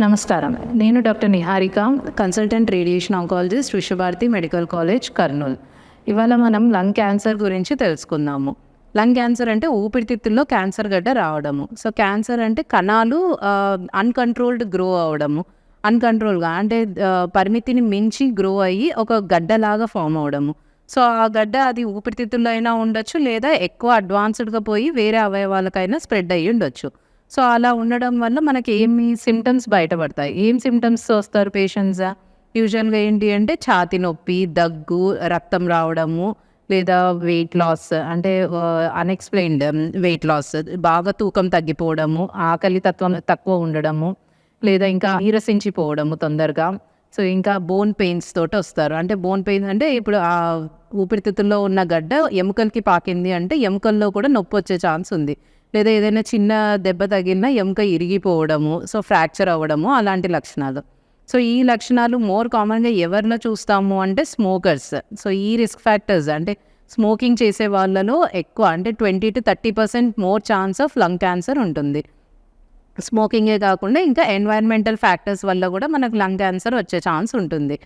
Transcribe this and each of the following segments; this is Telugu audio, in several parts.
నమస్కారం. నేను doctor Niharika, consultant radiation oncologist, Vishwabharati medical college, Kurnool. ఇవాళ మనం లంగ్ క్యాన్సర్ గురించి తెలుసుకుందాము. లంగ్ క్యాన్సర్ అంటే ఊపిరితిత్తుల్లో క్యాన్సర్ గడ్డ రావడము. సో క్యాన్సర్ అంటే కణాలు అన్‌కంట్రోల్డ్ గ్రో అవ్వడము. అన్‌కంట్రోల్‌గా అంటే పరిమితిని మించి గ్రో అయ్యి ఒక గడ్డలాగా ఫామ్ అవ్వడము. సో ఆ గడ్డ అది ఊపిరితిత్తుల్లో అయినా ఉండొచ్చు, లేదా ఎక్కువ అడ్వాన్స్డ్‌గా పోయి వేరే అవయవాలకైనా స్ప్రెడ్ అయ్యి ఉండొచ్చు. సో అలా ఉండడం వల్ల మనకి ఏమి సిమ్టమ్స్ బయటపడతాయి. ఏం సిమ్టమ్స్‌తో వస్తారు పేషెంట్స్? యూజువల్‌గా ఏంటి అంటే ఛాతీ నొప్పి, దగ్గు, రక్తం రావడము, లేదా వెయిట్ లాస్ అంటే అన్‌ఎక్స్‌ప్లెయిన్డ్ వెయిట్ లాస్, బాగా తూకం తగ్గిపోవడము, ఆకలి తత్వం తక్కువ ఉండడము, లేదా ఇంకా నీరసించిపోవడము తొందరగా. సో ఇంకా బోన్ పెయిన్స్ తోటి వస్తారు. అంటే బోన్ పెయిన్స్ అంటే ఇప్పుడు ఊపిరితిత్తుల్లో ఉన్న గడ్డ ఎముకలకి పాకింది అంటే ఎముకల్లో కూడా నొప్పి వచ్చే ఛాన్స్ ఉంది. లేదా ఏదైనా చిన్న దెబ్బ తగిలినా ఎముక ఇరిగిపోవడము, సో ఫ్రాక్చర్ అవ్వడము, అలాంటి లక్షణాలు. సో ఈ లక్షణాలు మోర్ కామన్‌గా ఎవరిలో చూస్తాము అంటే స్మోకర్స్. సో ఈ రిస్క్ ఫ్యాక్టర్స్ అంటే స్మోకింగ్ చేసే వాళ్ళలో ఎక్కువ అంటే 20-30% more chance of lung cancer ఉంటుంది. స్మోకింగే కాకుండా ఇంకా ఎన్వైరన్మెంటల్ ఫ్యాక్టర్స్ వల్ల కూడా మనకు లంగ్ క్యాన్సర్ వచ్చే ఛాన్స్ ఉంటుంది.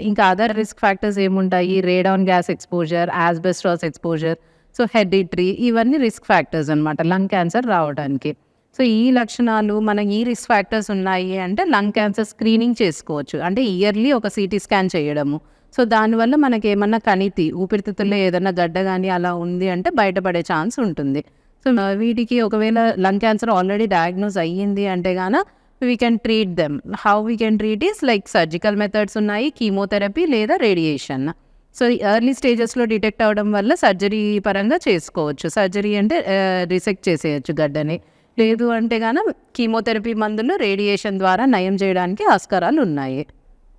ఇంకా అదర్ రిస్క్ ఫ్యాక్టర్స్ ఏముంటాయి? Radon gas exposure, asbestos exposure, so hereditary, ఇవన్నీ రిస్క్ ఫ్యాక్టర్స్ అనమాట లంగ్ క్యాన్సర్ రావడానికి. సో ఈ లక్షణాలు ఈ రిస్క్ ఫ్యాక్టర్స్ ఉన్నాయి అంటే లంగ్ క్యాన్సర్ స్క్రీనింగ్ చేసుకోవచ్చు. అంటే ఇయర్లీ ఒక సీటీ స్కాన్ చేయడము. సో దానివల్ల మనకేమన్నా కణితి ఊపిరితిత్తుల్లో ఏదన్నా గడ్డ గానీ అలా ఉంది అంటే బయటపడే ఛాన్స్ ఉంటుంది. సో వీటికి ఒకవేళ లంగ్ క్యాన్సర్ ఆల్రెడీ డయాగ్నోస్ అయ్యింది అంటే గాన we can treat them. How we can treat is like surgical methods ఉన్నాయి, కీమోథెరపీ లేదా రేడియేషన్. సో ఎర్లీ స్టేజెస్‌లో డిటెక్ట్ అవ్వడం వల్ల సర్జరీ పరంగా చేసుకోవచ్చు. సర్జరీ అంటే రిసెక్ట్ చేసేయొచ్చు గడ్డని. లేదు అంటే కీమోథెరపీ మందులు, రేడియేషన్ ద్వారా నయం చేయడానికి ఆస్కారాలు ఉన్నాయి.